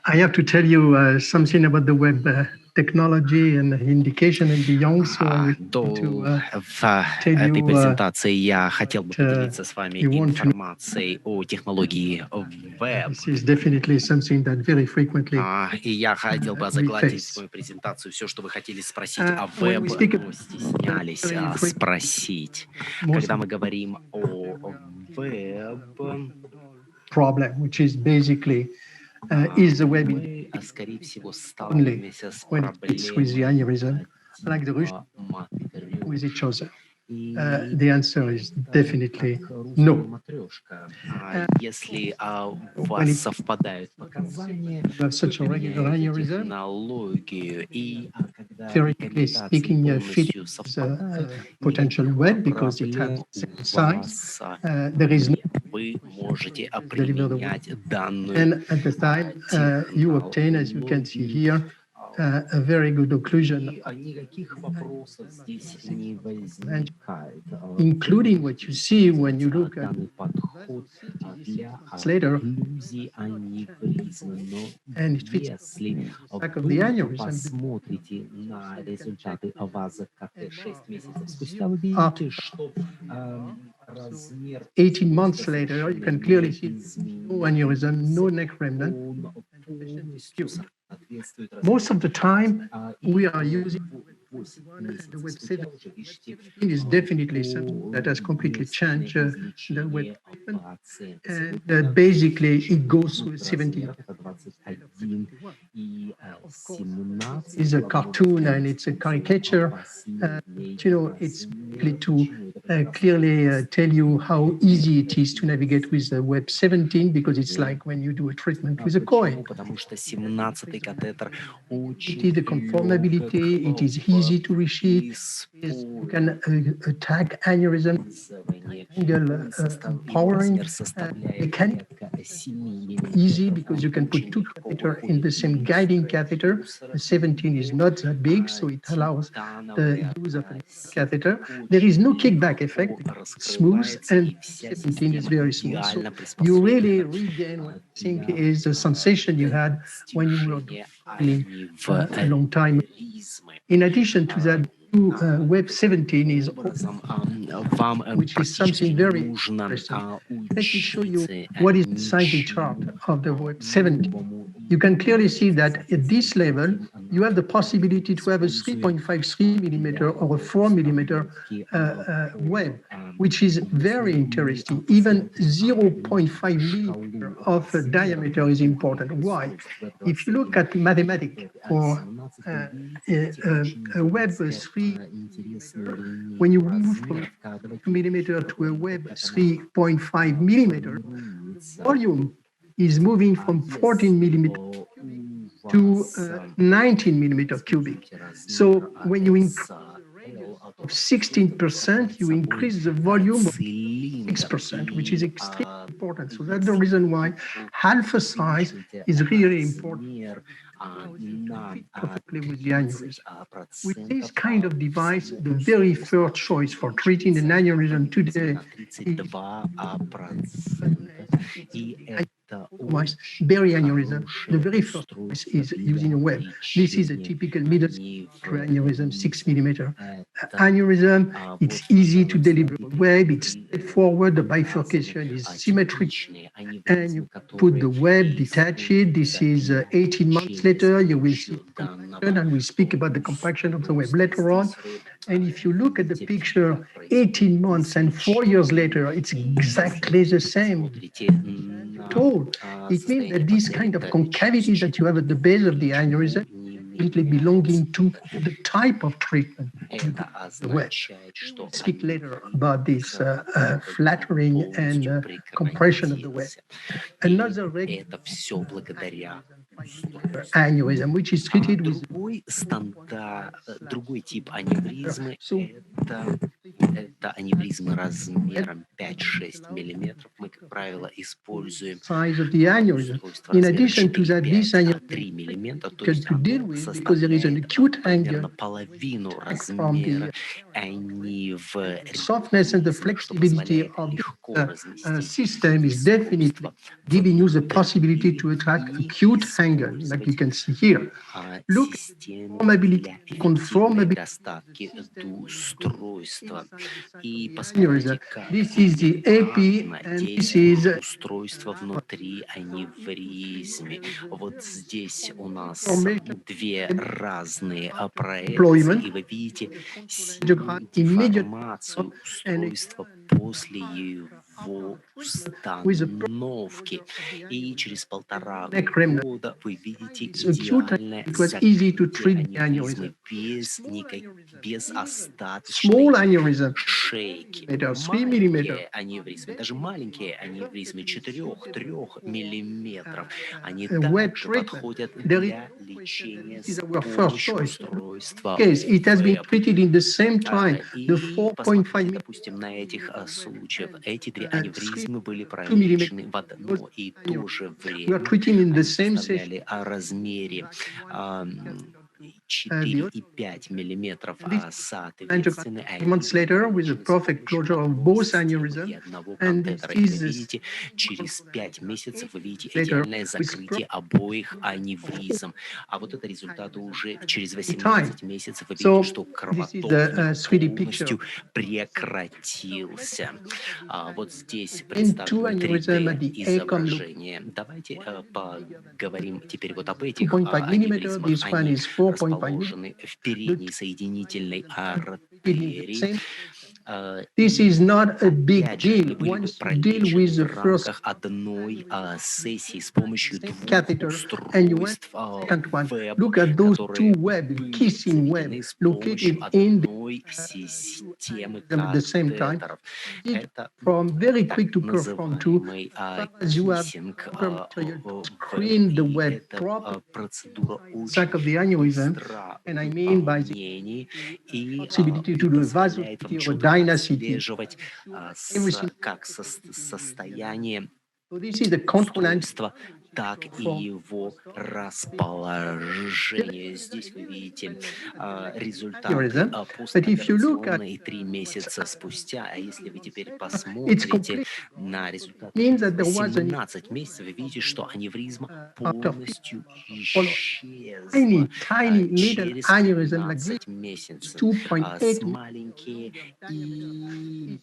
I have to tell you something about the web technology and indication and beyond. So I will В этой презентации я хотел бы поделиться с вами информацией о технологии веб. This is definitely something that very frequently И я хотел бы озаглавить свою презентацию все, что вы хотели спросить о веб, но стеснялись спросить. Когда мы говорим о веб, problem, which is basically is the web скорее всего, only сталкиваемся с when it's with the aneurysm, like the Russian проблемой with each other. The answer is definitely no. Если у вас совпадают показания технологию, и theoretically speaking, fitting the potential web because it has the same size. There is no вы можете применять данную and at the time you obtain, as you can see here, a very good occlusion, including what you see when you look at later, and it fits the back of the aneurysm. After 18 months later, you can clearly see no aneurysm, no neck remnant. Most of the time, we are using the web 17 is definitely something that has completely changed the web treatment. And basically, it goes with 17. It's a cartoon and it's a caricature. It's basically to clearly tell you how easy it is to navigate with the web 17, because it's like when you do a treatment with a coin. It is the conformability, it is easy to retrieve, you can attack aneurysm, angle powering, mechanic, easy because you can put two catheters in the same guiding catheter. The 17 is not that big, so it allows the use of a catheter. There is no kickback effect, it's smooth, and 17 is very smooth. So you really regain what I think is the sensation you had when you were doing a long time. In addition to that, web 17 is which is something very interesting. Let me show you what is inside the chart of the web 17. You can clearly see that at this level, you have the possibility to have a 3.53 millimeter or a 4 millimeter web, which is very interesting. Even 0.5 millimeter of diameter is important. Why? If you look at mathematics for a web 3, when you move from 2 millimeter to a web 3.5 millimeter, volume is moving from 14 millimeter to 19 millimeter cubic. So when you increase of 16%, you increase the volume of 6%, which is extremely important. So that's the reason why alpha size is really important. Perfectly with the aneurysm. With this kind of device, the very first choice for treating an aneurysm today is berry aneurysm. The very first choice is using a web. This is a typical middle aneurysm, 6 millimeter aneurysm. It's easy to deliver a web. It's straightforward. The bifurcation is symmetric, and you put the web, detach it. This is 18 months later. You will see compaction, and we speak about the compaction of the web later on. And if you look at the picture 18 months and 4 years later, it's exactly the same. It means that this kind of concavity that you have at the base of the aneurysm simply belonging to the type of treatment. The web. We'll speak later about this flattering and compression of the web. Another aneurysm, which is treated with другой тип аневризмы это аневризмы размером 5-6 миллиметров. Мы, как правило, используем size of the aneurysm. In addition to that, this aneurysm пациента, то есть difficult to deal оно with because there is an составляет acute примерно angle половину from the размера softness and the аневризмы, что flexibility позволяет of легко the разместить system is definitely устройство giving you the possibility внутри to attract и acute angle, like you использовать can see here. Look at систему conformability, для эффективной conformability достатки до устройства. inside the site of И the aneurysm. посмотрите, как This is the AP, эффективно and this is действует устройство внутри аневризмы. Вот здесь у нас information две разные проекции, deployment. и вы видите Angiogram immediately деформацию and устройства после его with the установки. of the И aneurysm. через 1,5 Neck remnant. года вы видите It's acute. идеальное It was easy to закрытие treat the аневризмы aneurysm. без Small остаточной aneurysm, шейки. 3 millimeter. Маленькие аневризмы, даже маленькие аневризмы 4-3 миллиметров, они Wet также treatment. подходят There is для лечения this is с our first помощью choice. устройства Case, it has been ВЭБ. treated in the same time. The И 4.5 посмотрите, допустим, на этих случаях. Эти три 3 аневризмы были 2 millimeter. пролечены в одно и то же We are время. treating in the Они same session. составляли о размере And 4 и 5 миллиметров this соответственно. angiogram months later with a perfect closure of both aneurysms. Одного And this катетера. И вы is видите, через 5 месяцев вы видите later идеальное with закрытие обоих аневризм. А вот это результаты уже через time. 18 месяцев. Вы видите, So что this is кровоток a 3D picture. полностью прекратился. Вот здесь In two представлены aneurysm at the ACOM look изображение. Давайте поговорим теперь вот об этих 2.5 millimeter. аневризмах. This one Они is 4.5 millimeter. расположены в передней соединительной артерии. This is not a big Опять же, они deal были бы once you deal with пролечены the в first рамках одной сессии с помощью двух catheter and you went устройств second one. ВЭБ, Look at those которые two web, были kissing web, заведены с located помощью in the одной системы at the same time. катетеров. It Это from very так quick to perform to называемый as you have киссинг proper material to ВЭБ, screen the и web эта properly процедура sac очень of the aneurysm, быстра and I в mean by the выполнении и possibility to do позволяет вам vasodensity or четко dynacity. отслеживать Everything. состояние So this is the control устройства, так и for его расположение. Здесь вы видите результаты aneurysm. But if you look at постоперационные 3 месяца спустя. А если вы теперь it's посмотрите complete. на результаты Means через that there was an 18 месяцев, вы видите, что аневризма after полностью tiny, исчезла tiny little через aneurysm like this 15 месяцев. 2.8 Маленькие и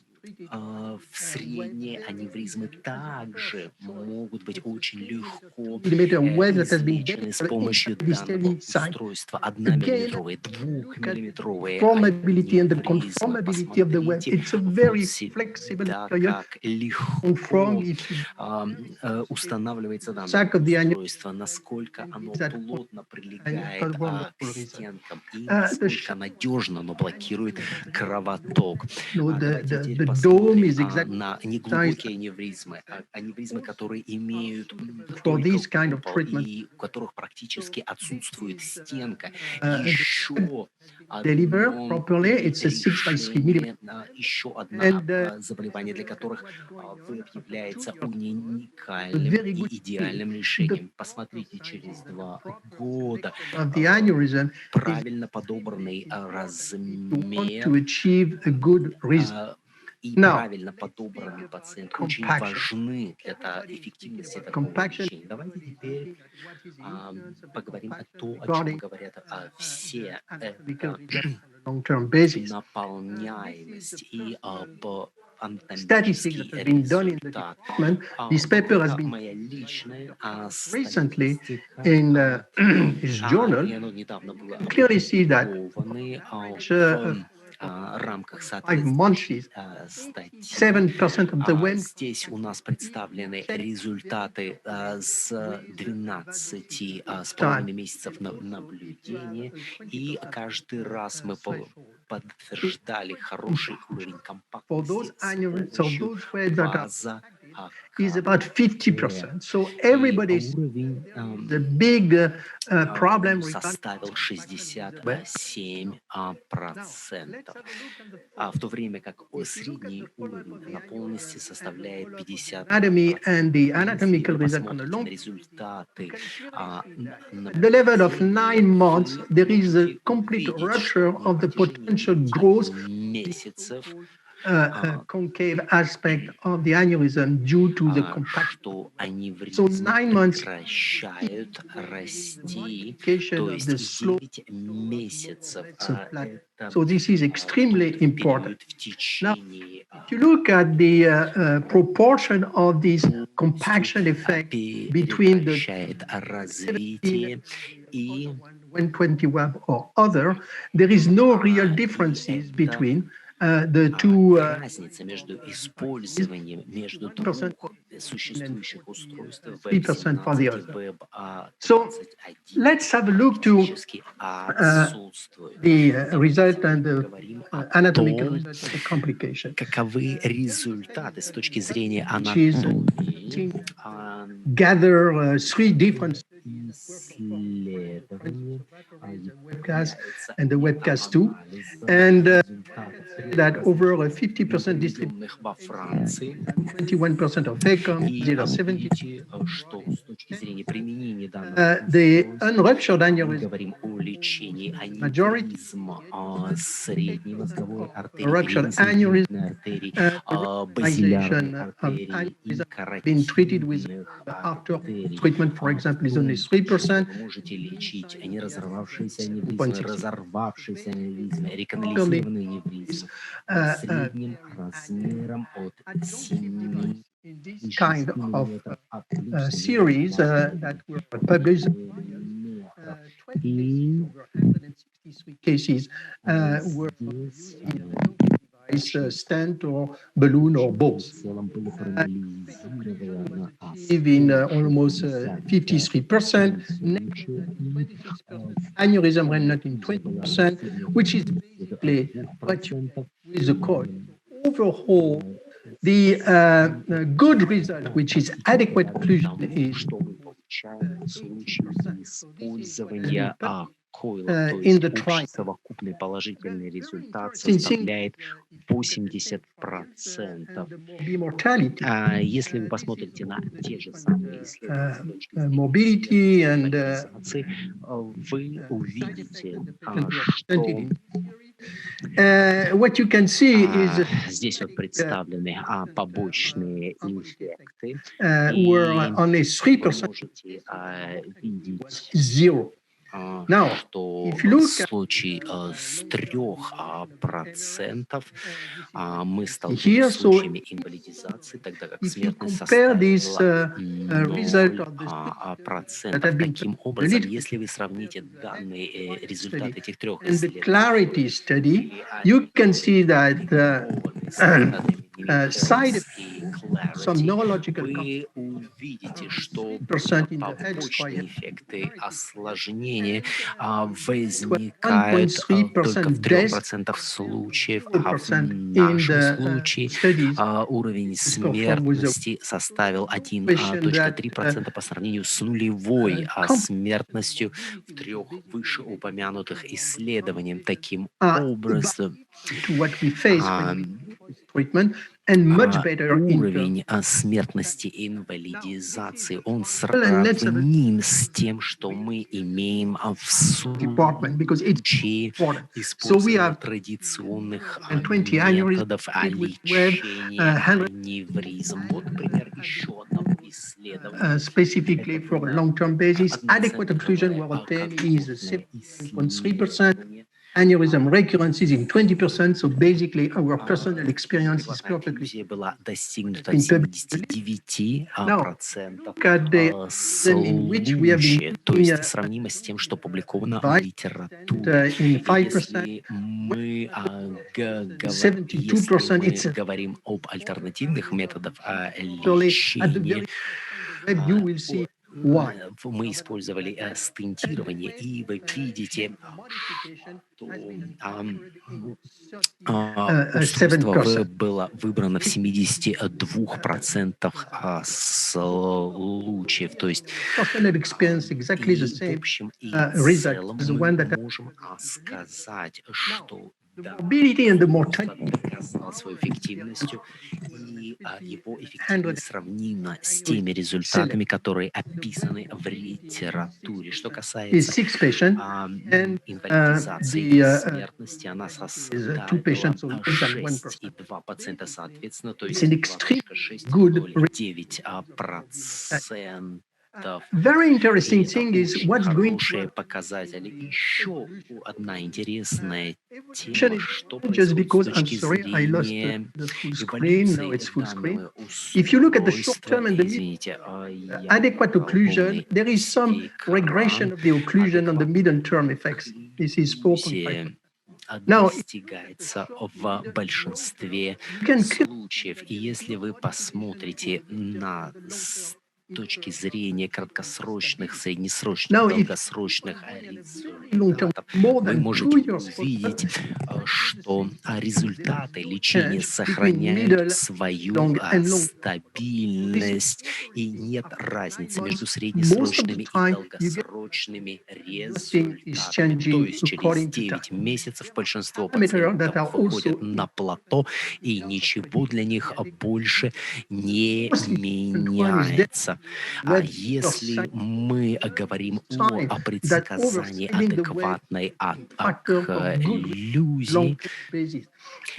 в средние аневризмы также могут быть очень легко millimeter web that has been излечены с developed помощью inside this данного steady site. устройства. Again, 1-миллиметровые, look at 2-миллиметровые conformability and the аневризмы. conformability of the web. Посмотрите It's a вот very flexible сюда, material. как легко Conform if you устанавливается данное sac of the aneurysm устройство, насколько оно that плотно and прилегает for к wonderful reason. стенкам и The насколько надежно оно блокирует кровоток. no, Давайте теперь the dome is посмотрим exactly на size неглубокие аневризмы, аневризмы, которые имеют for только this kind of купол treatment. и у которых практически отсутствует стенка. The Еще deliver одно properly, it's a 6 by 3 millimeter. решение, еще одно And заболевание, для которых ВЭБ является very уникальным good и идеальным решением. Посмотрите, через 2 года of the aneurysm is правильно подобранный you want размер to achieve a good result. и Now, правильно подобранный пациент очень compaction. важны для эффективности такого Compaction. лечения. Давайте теперь поговорим о том, о чем regarding говорят все. Это long-term basis. наполняемость и Statistics анатомический that has been done in the результат. department. This paper has been Моя личная recently статистика, in his journal. и оно недавно было Clearly see that опубликовано в рамках 5 months, соответствующей статьи. 7% of the women Здесь у нас представлены результаты с 12 с половиной месяцев наблюдения, и каждый раз мы подтверждали хороший уровень for those компактности с aneurysms, so помощью those waves that are база is about 50%. So everybody's the big problem составил 67%. В то время как средний уровень наполненности составляет 50%. anatomy and the Если anatomical вы result on the посмотрите long на результаты at the level of 9 months, there is a complete rupture of the potential growth месяцев concave aspect of the aneurysm due to the compaction. что So аневризмы 9 months прекращают расти, modification то of есть the slope 9 месяцев. Это So this is extremely тот important. период в течение If you look at the proportion of this compaction effect between the прекращает развитие и 120 web or other, there is no real differences between the two разница между использованием между 1% двух существующих устройств 3% for the Web17 и other. Web21 So let's have a look to практически отсутствует. the result and the Говорим anatomical том, result of the complication. каковы результаты с точки зрения Which is анатомии gather three different исследований webcast and the webcast 2, and that over a 50% distribution, во Франции. 21% of FECOM, И 0.70. видите, что с точки зрения применения данного The устройства, unruptured мы aneurysm говорим о лечении majority, аневризма средней мозговой артерии, ruptured передней aneurysm, артерии, the базилярной of артерии и aneurysm been treated with каротидных after артерий. treatment, for example, is only 3%. Вы можете лечить не разорвавшиеся аневризмы, 1.6. разорвавшиеся аневризмы, реканализированные аневризмы средним размером от 7 This kind of series that were published, 163 cases were device, stent or balloon or both. In almost 53%, 26% aneurysm remnant in 20%, which is basically what you get with the cause. Overall, the good result, which is adequate occlusion, is использования койла, то in есть the общий trial. совокупный положительный результат составляет 80%. Если вы посмотрите на те же самые исследования с точки зрения mobility and стандартизации, вы увидите, что what you can see is здесь вот представлены побочные эффекты, were only и 3% вы можете видеть, zero. Now, что if you в look at случае с 3% мы here, столкнулись с so случаями инвалидизации, тогда как if you смертность compare this составила result of the 0%. that have been Таким образом, если вы сравните данные результаты этих трех and the исследований clarity study, you can see that side some neurological вы увидите, что percent in the head побочные trial, эффекты осложнения возникают только в 3% случаев, а в нашем случае уровень смертности составил 1,3% по сравнению с нулевой смертностью в трех вышеупомянутых исследованиях. Таким образом, уровень смертности и инвалидизации, он сравним с тем, что мы имеем в случае использования традиционных методов лечения аневризм. Вот пример еще одного исследования. Specifically for a long-term basis, adequate occlusion were obtained is 7.3%. Aneurysm recurrences in 20%, so basically our personal experience is perfectly была достигнута в 79% случаев, то есть сравнимо с тем, что опубликовано в литературе. Если мы говорим об альтернативных методах лечения, Why? мы использовали стентирование, и вы видите, что устройство 7%. было выбрано в 72% случаев. То есть Personal experience exactly the и в same общем и result целом as the мы one that можем сказать, что the да, morbidity and the устройство mortality доказало свою эффективностью, и его 100 эффективность сравнима с теми результатами, которые описаны в литературе. Что is касается 6 patients and инвалидизации и смертности, она is 2 составила patients, so less than 6 и 1%. 2 пациента соответственно, то It's есть an 2,6 good или 9 Very interesting И это thing is очень what's going to хорошие happen. показатели. Еще одна интересная Evolution тема, is что not just происходит с because, I'm точки sorry, I lost зрения the full screen. Now эволюции it's full screen. данного If you look at the short устройства. term and the Извините, я adequate убрал occlusion, there is some полный regression экран. of the occlusion on the medium term effects. This is 4.5%. Now, Достигается в большинстве you can случаев. И если вы посмотрите на точки зрения краткосрочных, среднесрочных, now if долгосрочных long term, результатов, more вы than 2 можете years увидеть, что результаты лечения between сохраняют middle, свою long and long. стабильность, и нет разницы между Most of the среднесрочными и time, you get долгосрочными nothing is результатами. То changing есть через according to 9 time. месяцев большинство Parameters that пациентов are выходят also на плато, и ничего для них больше не most important one is that меняется. А web если мы говорим sign о that предсказании overselling the web адекватной factor for good окклюзии, long-term basis.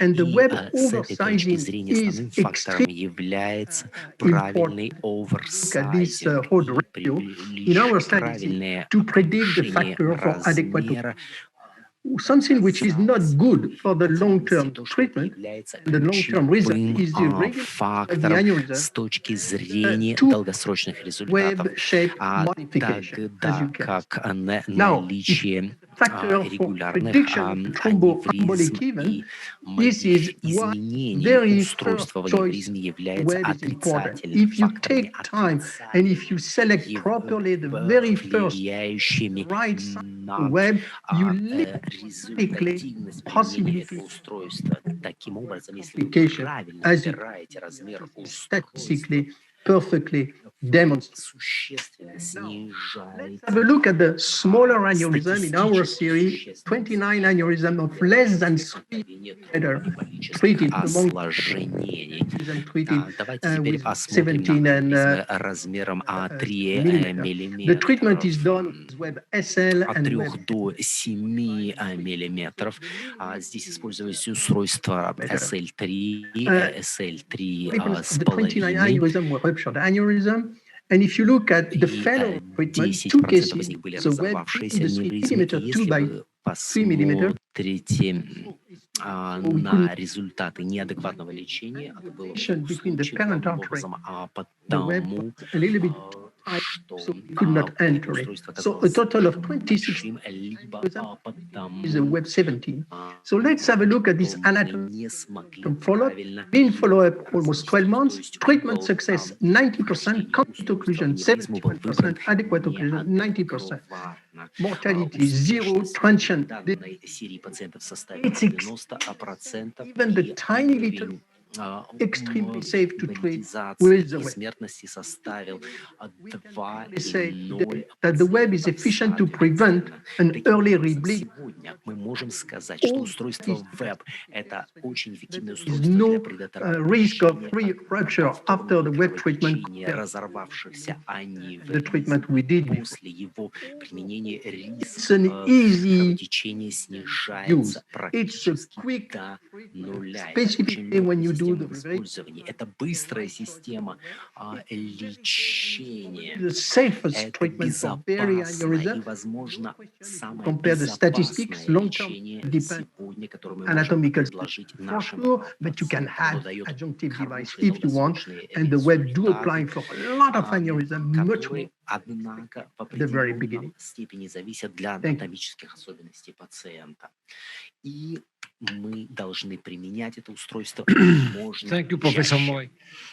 And the и web с этой точки oversizing зрения is основным фактором extremely является important. правильный Look at this оверсайзинг whole и ratio in our studies правильное to predict the повышение factor for adequate размера something which is not good for the long-term то, что это treatment. является And the long-term result ключевым is the regulation of the фактором aneurysm, с точки зрения two долгосрочных результатов, web shape modification, as тогда you can. как Now, if наличие factor for регулярных prediction of the thromboembolic аневризм event, и this is one изменений very устройства first в choice. аневризме является Web is important. отрицательным If you факторами, take time and if you select properly the very first влияющими right side на web, you limit результативность применения этого possibility устройства. Таким образом, если вы application правильно as you выбираете размер устройства, statistically perfectly demonstrated. существенно Let's снижаете have a look at the smaller aneurysm in our series, статистически 29 aneurysm of less than 3 millimeters treated among осложнений. treated Давайте теперь with посмотрим 17 на and аневризмы размером 3 The treatment is миллиметров. done with web SL От and 3 web до 7 миллиметров. Здесь использовались устройства SL3, SL3 с the 29 половиной. aneurysm were ruptured aneurysm. And if you look at the И fellow treatment, 10% two из cases, них были the web разорвавшиеся in the 3 аневризмы. И millimeter, 2 если by вы 3 millimeter, посмотрите we на couldn't результаты неадекватного лечения, это было в distinction двух between the случаях, parent главным artery образом, the web потому was a little bit tight, что so we could not enter it. устройство So a оказалось total of слишком 26 большим, либо потому is a web 17. So let's have a look at this что мы anatomy. не смогли Follow-up, правильно mean follow-up almost 12 то months, есть treatment угол success 90%, complete устройства occlusion аневризмы был выбран 71%, adequate occlusion 90%, неадекватно. mortality zero, Успешность transient. данной серии пациентов составила It's 90%, even the и tiny little уровень extremely safe to treat инвалидизации with the и web. смертности составил We say that the web is 2,0%. efficient to prevent an Таким early образом, rebleeding. сегодня мы можем сказать, что All устройство is веб – это очень эффективное there is устройство для no risk of re-rupture after the web treatment повторного разорвавшихся the treatment we did before. после его применения It's риск an easy кровотечения use. снижается It's a практически quick до нуля. Это specifically очень when you легкая do система the в использовании. Это быстрая система лечения. the safest Это treatment for very безопасно и, aneurysm. возможно, самое Compare the statistics, безопасное long-term лечение depend сегодня, которое мы можем anatomical предложить for нашим sure, but you can пациентам. Оно add дает adjunctive device хорошие if you want, долгосрочные and the web do apply результаты, for a lot of aneurysm, much more которые, однако, в at the very определенной beginning. степени зависят для Thank you. анатомических особенностей пациента. И мы должны применять это устройство как можно Thank you, Professor чаще. Moret.